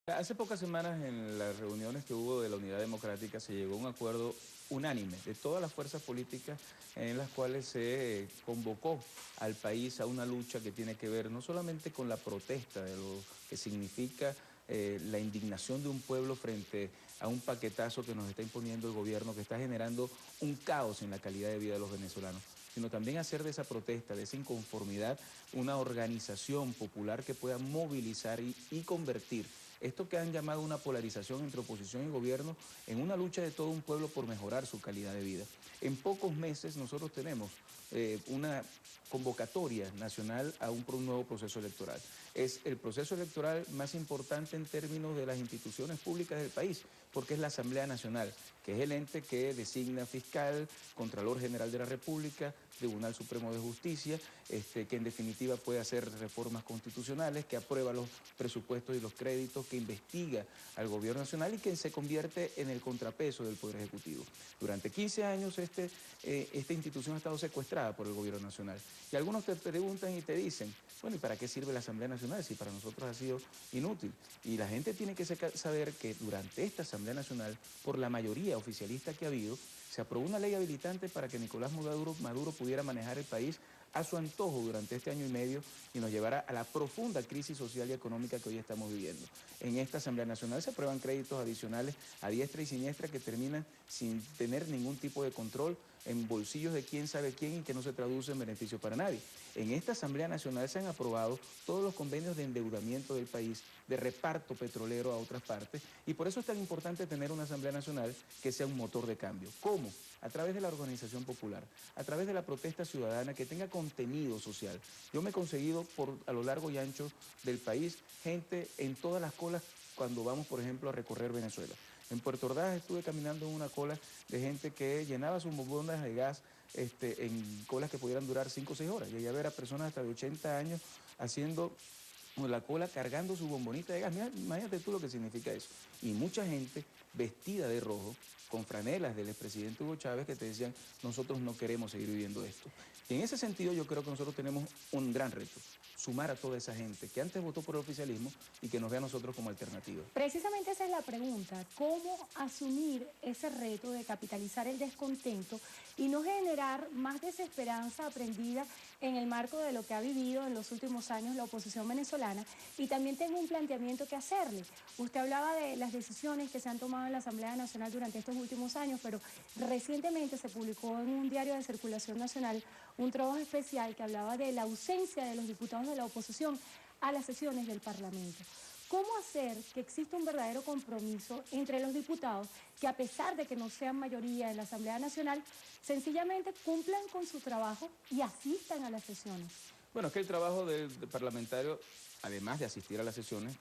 Hace pocas semanas en las reuniones que hubo de la Unidad Democrática se llegó a un acuerdo unánime de todas las fuerzas políticas en las cuales se convocó al país a una lucha que tiene que ver no solamente con la protesta de lo que significa la indignación de un pueblo frente a un paquetazo que nos está imponiendo el gobierno, que está generando un caos en la calidad de vida de los venezolanos, sino también hacer de esa protesta, de esa inconformidad, una organización popular que pueda movilizar y convertir esto que han llamado una polarización entre oposición y gobierno en una lucha de todo un pueblo por mejorar su calidad de vida. En pocos meses nosotros tenemos una convocatoria nacional a un nuevo proceso electoral. Es el proceso electoral más importante en términos de las instituciones públicas del país, porque es la Asamblea Nacional, que es el ente que designa fiscal, Contralor General de la República, Tribunal Supremo de Justicia, que en definitiva puede hacer reformas constitucionales, que aprueba los presupuestos y los créditos, que investiga al gobierno nacional y que se convierte en el contrapeso del Poder Ejecutivo. Durante 15 años esta institución ha estado secuestrada por el gobierno nacional. Y algunos te preguntan y te dicen, bueno, ¿y para qué sirve la Asamblea Nacional si para nosotros ha sido inútil? Y la gente tiene que saber que durante esta Asamblea Nacional, por la mayoría oficialista que ha habido, se aprobó una ley habilitante para que Nicolás Maduro pudiera manejar el país a su antojo durante este año y medio y nos llevara a la profunda crisis social y económica que hoy estamos viviendo. En esta Asamblea Nacional se aprueban créditos adicionales a diestra y siniestra que terminan sin tener ningún tipo de control en bolsillos de quién sabe quién y que no se traduce en beneficio para nadie. En esta Asamblea Nacional se han aprobado todos los convenios de endeudamiento del país, de reparto petrolero a otras partes, y por eso es tan importante tener una Asamblea Nacional que sea un motor de cambio. ¿Cómo? A través de la organización popular, a través de la protesta ciudadana que tenga contenido social. Yo me he conseguido a lo largo y ancho del país gente en todas las colas cuando vamos, por ejemplo, a recorrer Venezuela. En Puerto Ordaz estuve caminando en una cola de gente que llenaba sus bombonas de gas en colas que pudieran durar 5 o 6 horas. Llegué a ver a personas hasta de 80 años haciendo la cola cargando su bombonita de gas. Mira, imagínate tú lo que significa eso. Y mucha gente vestida de rojo, con franelas del expresidente Hugo Chávez que te decían, nosotros no queremos seguir viviendo esto. Y en ese sentido yo creo que nosotros tenemos un gran reto, sumar a toda esa gente que antes votó por el oficialismo y que nos ve a nosotros como alternativa. Precisamente esa es la pregunta, ¿cómo asumir ese reto de capitalizar el descontento y no generar más desesperanza aprendida en el marco de lo que ha vivido en los últimos años la oposición venezolana? Y también tengo un planteamiento que hacerle. Usted hablaba de las decisiones que se han tomado en la Asamblea Nacional durante estos últimos años, pero recientemente se publicó en un diario de circulación nacional un trabajo especial que hablaba de la ausencia de los diputados de la oposición a las sesiones del Parlamento. ¿Cómo hacer que exista un verdadero compromiso entre los diputados que, a pesar de que no sean mayoría en la Asamblea Nacional, sencillamente cumplan con su trabajo y asistan a las sesiones? Bueno, es que el trabajo del parlamentario, además de asistir a las sesiones,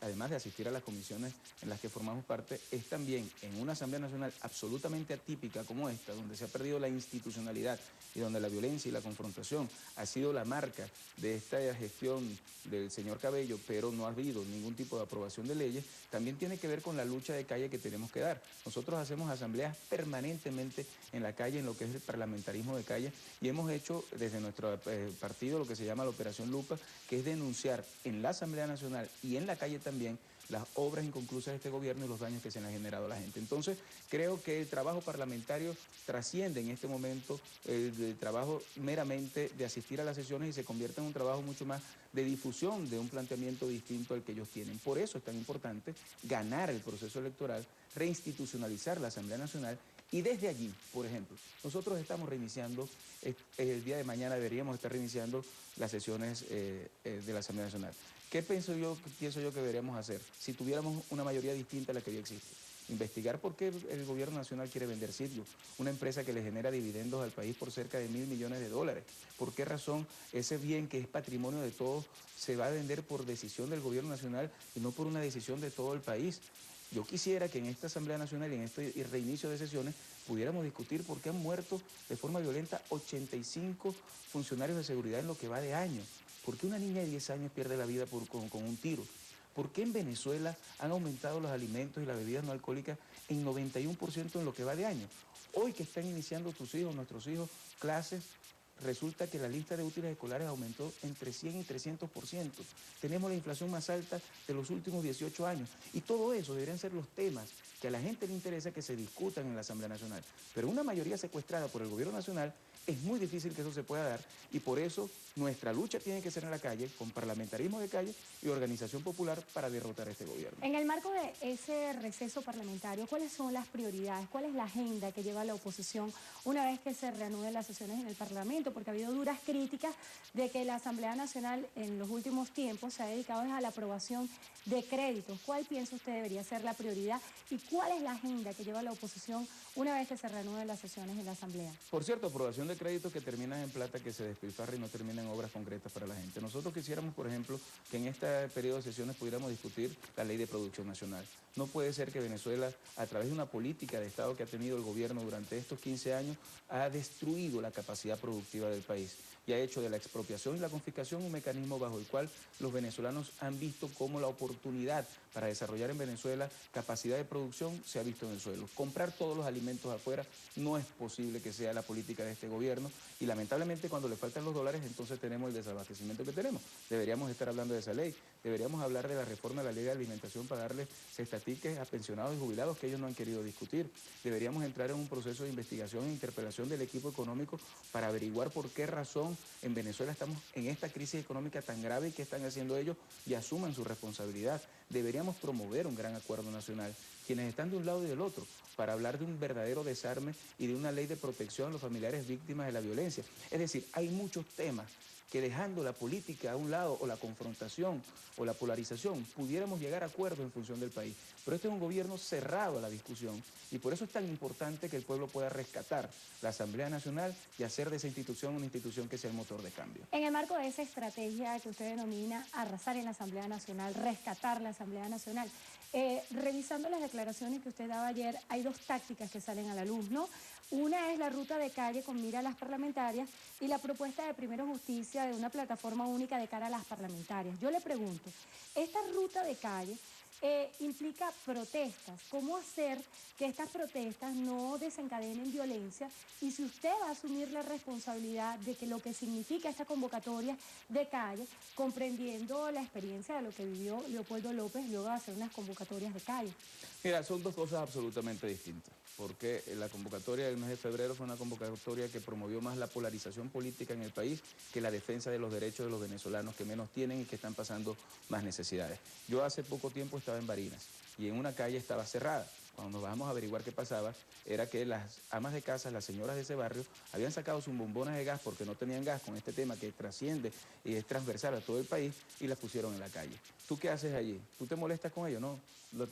además de asistir a las comisiones en las que formamos parte, es también en una Asamblea Nacional absolutamente atípica como esta, donde se ha perdido la institucionalidad y donde la violencia y la confrontación ha sido la marca de esta gestión del señor Cabello, pero no ha habido ningún tipo de aprobación de leyes, también tiene que ver con la lucha de calle que tenemos que dar. Nosotros hacemos asambleas permanentemente en la calle, en lo que es el parlamentarismo de calle, y hemos hecho desde nuestro partido lo que se llama la Operación Lupa, que es denunciar en la Asamblea Nacional y en la calle también las obras inconclusas de este gobierno y los daños que se le han generado a la gente. Entonces, creo que el trabajo parlamentario trasciende en este momento el trabajo meramente de asistir a las sesiones y se convierte en un trabajo mucho más de difusión de un planteamiento distinto al que ellos tienen. Por eso es tan importante ganar el proceso electoral, reinstitucionalizar la Asamblea Nacional y desde allí, por ejemplo, nosotros estamos reiniciando, el día de mañana deberíamos estar reiniciando las sesiones de la Asamblea Nacional. ¿Qué pienso yo que deberíamos hacer si tuviéramos una mayoría distinta a la que hoy existe? Investigar por qué el gobierno nacional quiere vender Sitio, una empresa que le genera dividendos al país por cerca de $1.000 millones. ¿Por qué razón ese bien que es patrimonio de todos se va a vender por decisión del gobierno nacional y no por una decisión de todo el país? Yo quisiera que en esta Asamblea Nacional y en este reinicio de sesiones pudiéramos discutir por qué han muerto de forma violenta 85 funcionarios de seguridad en lo que va de año. ¿Por qué una niña de 10 años pierde la vida con un tiro? ¿Por qué en Venezuela han aumentado los alimentos y las bebidas no alcohólicas en 91% en lo que va de año? Hoy que están iniciando tus hijos, nuestros hijos, clases, resulta que la lista de útiles escolares aumentó entre 100 y 300%. Tenemos la inflación más alta de los últimos 18 años. Y todo eso deberían ser los temas que a la gente le interesa que se discutan en la Asamblea Nacional. Pero una mayoría secuestrada por el gobierno nacional, es muy difícil que eso se pueda dar, y por eso nuestra lucha tiene que ser en la calle, con parlamentarismo de calle y organización popular para derrotar a este gobierno. En el marco de ese receso parlamentario, ¿cuáles son las prioridades? ¿Cuál es la agenda que lleva la oposición una vez que se reanuden las sesiones en el Parlamento? Porque ha habido duras críticas de que la Asamblea Nacional en los últimos tiempos se ha dedicado a la aprobación de créditos. ¿Cuál piensa usted debería ser la prioridad y cuál es la agenda que lleva la oposición una vez que se reanuden las sesiones en la Asamblea? Por cierto, aprobación de créditos que terminan en plata, que se despilfarra y no terminan en obras concretas para la gente. Nosotros quisiéramos, por ejemplo, que en este periodo de sesiones pudiéramos discutir la ley de producción nacional. No puede ser que Venezuela, a través de una política de Estado que ha tenido el gobierno durante estos 15 años, ha destruido la capacidad productiva del país y ha hecho de la expropiación y la confiscación un mecanismo bajo el cual los venezolanos han visto cómo la oportunidad para desarrollar en Venezuela capacidad de producción se ha visto en el suelo. Comprar todos los alimentos afuera no es posible que sea la política de este gobierno, y lamentablemente cuando le faltan los dólares entonces tenemos el desabastecimiento que tenemos. Deberíamos estar hablando de esa ley, deberíamos hablar de la reforma de la ley de alimentación para darle cestatiques a pensionados y jubilados que ellos no han querido discutir. Deberíamos entrar en un proceso de investigación e interpelación del equipo económico para averiguar por qué razón en Venezuela estamos en esta crisis económica tan grave y qué están haciendo ellos y asuman su responsabilidad. Deberíamos promover un gran acuerdo nacional, quienes están de un lado y del otro, para hablar de un verdadero desarme y de una ley de protección a los familiares víctimas de la violencia. Es decir, hay muchos temas que, dejando la política a un lado o la confrontación o la polarización, pudiéramos llegar a acuerdos en función del país. Pero este es un gobierno cerrado a la discusión, y por eso es tan importante que el pueblo pueda rescatar la Asamblea Nacional y hacer de esa institución una institución que sea el motor de cambio. En el marco de esa estrategia que usted denomina arrasar en la Asamblea Nacional, rescatar la Asamblea Nacional, revisando las declaraciones que usted daba ayer, hay dos tácticas que salen a la luz, ¿no? Una es la ruta de calle con mira a las parlamentarias y la propuesta de Primero Justicia de una plataforma única de cara a las parlamentarias. Yo le pregunto, esta ruta de calle implica protestas. ¿Cómo hacer que estas protestas no desencadenen violencia? Y si usted va a asumir la responsabilidad de que lo que significa esta convocatoria de calle, comprendiendo la experiencia de lo que vivió Leopoldo López luego de hacer unas convocatorias de calle. Mira, son dos cosas absolutamente distintas, porque la convocatoria del mes de febrero fue una convocatoria que promovió más la polarización política en el país que la defensa de los derechos de los venezolanos que menos tienen y que están pasando más necesidades. Yo hace poco tiempo estaba en Barinas y en una calle estaba cerrada. Cuando nos bajamos a averiguar qué pasaba, era que las amas de casa, las señoras de ese barrio, habían sacado sus bombonas de gas porque no tenían gas, con este tema que trasciende y es transversal a todo el país, y las pusieron en la calle. ¿Tú qué haces allí? ¿Tú te molestas con ellos? No.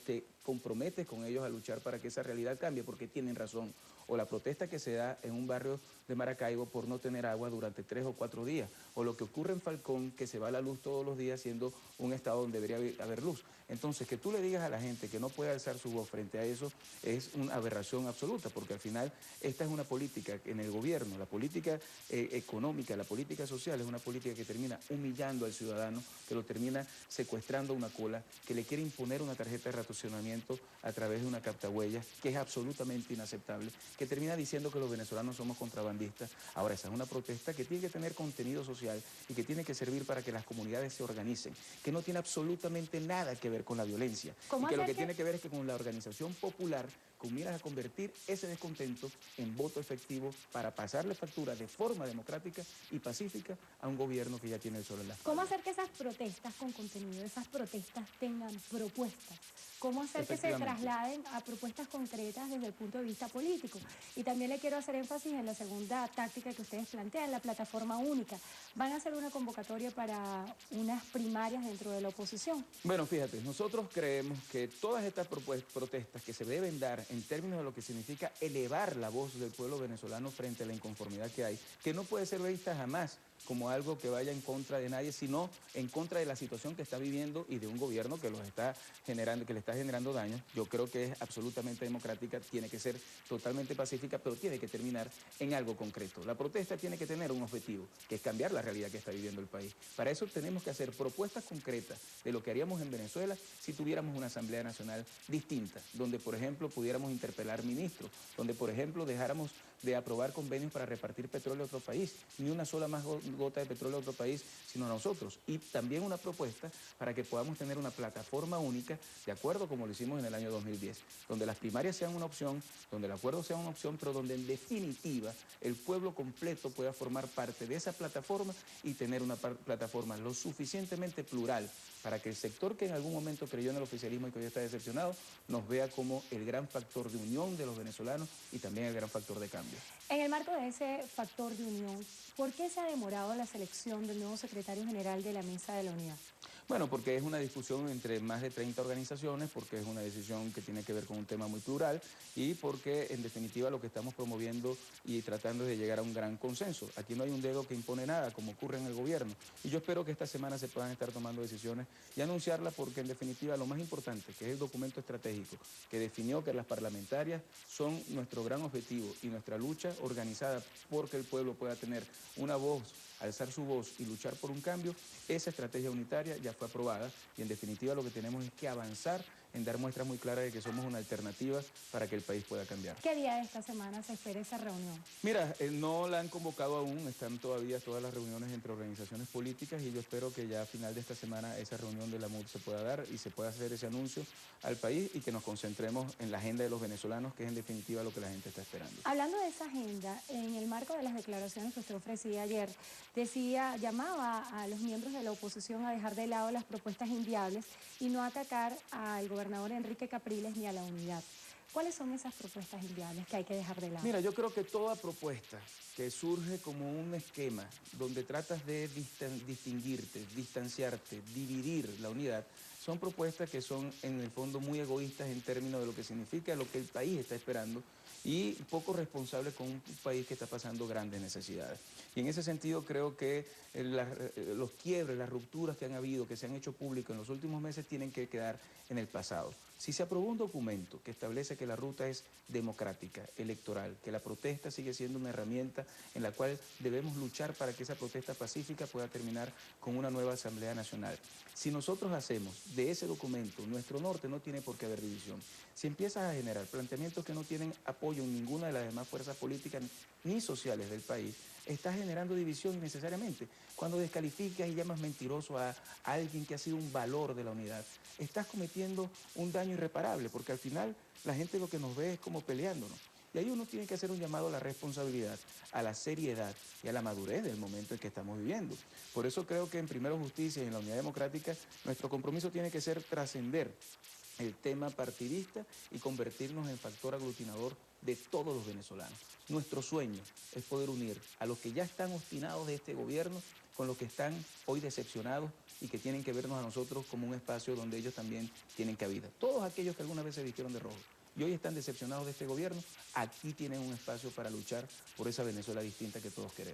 Te comprometes con ellos a luchar para que esa realidad cambie, porque tienen razón. O la protesta que se da en un barrio de Maracaibo por no tener agua durante 3 o 4 días, o lo que ocurre en Falcón, que se va la luz todos los días siendo un estado donde debería haber luz. Entonces, que tú le digas a la gente que no puede alzar su voz frente a eso es una aberración absoluta, porque al final esta es una política en el gobierno, la política económica, la política social es una política que termina humillando al ciudadano, que lo termina secuestrando a una cola, que le quiere imponer una tarjeta de racionamiento a través de una captahuellas, que es absolutamente inaceptable, que termina diciendo que los venezolanos somos contrabandistas. Ahora, esa es una protesta que tiene que tener contenido social y que tiene que servir para que las comunidades se organicen, que no tiene absolutamente nada que ver con la violencia, y que lo que tiene que ver es que con la organización popular, con miras a convertir ese descontento en voto efectivo para pasarle factura de forma democrática y pacífica a un gobierno que ya tiene el sol en la espalda. ¿Cómo hacer que esas protestas con contenido, esas protestas tengan propuestas? ¿Cómo hacer que se trasladen a propuestas concretas desde el punto de vista político? Y también le quiero hacer énfasis en la segunda táctica que ustedes plantean, la plataforma única. ¿Van a hacer una convocatoria para unas primarias dentro de la oposición? Bueno, fíjate, nosotros creemos que todas estas protestas que se deben dar en términos de lo que significa elevar la voz del pueblo venezolano frente a la inconformidad que hay, que no puede ser vista jamás como algo que vaya en contra de nadie, sino en contra de la situación que está viviendo y de un gobierno que los está generando, que le está generando daños. Yo creo que es absolutamente democrática, tiene que ser totalmente pacífica, pero tiene que terminar en algo concreto. La protesta tiene que tener un objetivo, que es cambiar la realidad que está viviendo el país. Para eso tenemos que hacer propuestas concretas de lo que haríamos en Venezuela si tuviéramos una Asamblea Nacional distinta, donde, por ejemplo, pudiéramos interpelar ministros, donde, por ejemplo, dejáramos de aprobar convenios para repartir petróleo a otro país, ni una sola más gota de petróleo a otro país, sino a nosotros. Y también una propuesta para que podamos tener una plataforma única, de acuerdo como lo hicimos en el año 2010, donde las primarias sean una opción, donde el acuerdo sea una opción, pero donde en definitiva el pueblo completo pueda formar parte de esa plataforma y tener una plataforma lo suficientemente plural para que el sector que en algún momento creyó en el oficialismo y que hoy está decepcionado, nos vea como el gran factor de unión de los venezolanos y también el gran factor de cambio. En el marco de ese factor de unión, ¿por qué se ha demorado la selección del nuevo secretario general de la Mesa de la Unidad? Bueno, porque es una discusión entre más de 30 organizaciones, porque es una decisión que tiene que ver con un tema muy plural y porque en definitiva lo que estamos promoviendo y tratando es de llegar a un gran consenso. Aquí no hay un dedo que impone nada, como ocurre en el gobierno. Y yo espero que esta semana se puedan estar tomando decisiones y anunciarlas porque en definitiva lo más importante, que es el documento estratégico, que definió que las parlamentarias son nuestro gran objetivo y nuestra lucha organizada porque el pueblo pueda tener una voz, alzar su voz y luchar por un cambio, esa estrategia unitaria ya fue aprobada y en definitiva lo que tenemos es que avanzar en dar muestras muy claras de que somos una alternativa para que el país pueda cambiar. ¿Qué día de esta semana se espera esa reunión? Mira, no la han convocado aún, están todavía todas las reuniones entre organizaciones políticas y yo espero que ya a final de esta semana esa reunión de la MUD se pueda dar y se pueda hacer ese anuncio al país y que nos concentremos en la agenda de los venezolanos, que es en definitiva lo que la gente está esperando. Hablando de esa agenda, en el marco de las declaraciones que usted ofrecía ayer, llamaba a los miembros de la oposición a dejar de lado las propuestas inviables y no atacar al gobernador Enrique Capriles ni a la unidad. ¿Cuáles son esas propuestas inviables que hay que dejar de lado? Mira, yo creo que toda propuesta que surge como un esquema donde tratas de distinguirte, distanciarte, dividir la unidad, son propuestas que son en el fondo muy egoístas en términos de lo que significa lo que el país está esperando y poco responsables con un país que está pasando grandes necesidades. Y en ese sentido creo que los quiebres, las rupturas que han habido, que se han hecho públicos en los últimos meses, tienen que quedar en el pasado. Si se aprobó un documento que establece que la ruta es democrática, electoral, que la protesta sigue siendo una herramienta en la cual debemos luchar para que esa protesta pacífica pueda terminar con una nueva Asamblea Nacional. Si nosotros hacemos de ese documento nuestro norte, no tiene por qué haber división. Si empiezas a generar planteamientos que no tienen apoyo en ninguna de las demás fuerzas políticas ni sociales del país, estás generando división innecesariamente. Cuando descalificas y llamas mentiroso a alguien que ha sido un valor de la unidad, estás cometiendo un daño irreparable, porque al final la gente lo que nos ve es como peleándonos. Y ahí uno tiene que hacer un llamado a la responsabilidad, a la seriedad y a la madurez del momento en que estamos viviendo. Por eso creo que en Primero Justicia y en la Unidad Democrática nuestro compromiso tiene que ser trascender el tema partidista y convertirnos en factor aglutinador de todos los venezolanos. Nuestro sueño es poder unir a los que ya están obstinados de este gobierno con los que están hoy decepcionados y que tienen que vernos a nosotros como un espacio donde ellos también tienen cabida. Todos aquellos que alguna vez se vistieron de rojo y hoy están decepcionados de este gobierno, aquí tienen un espacio para luchar por esa Venezuela distinta que todos queremos.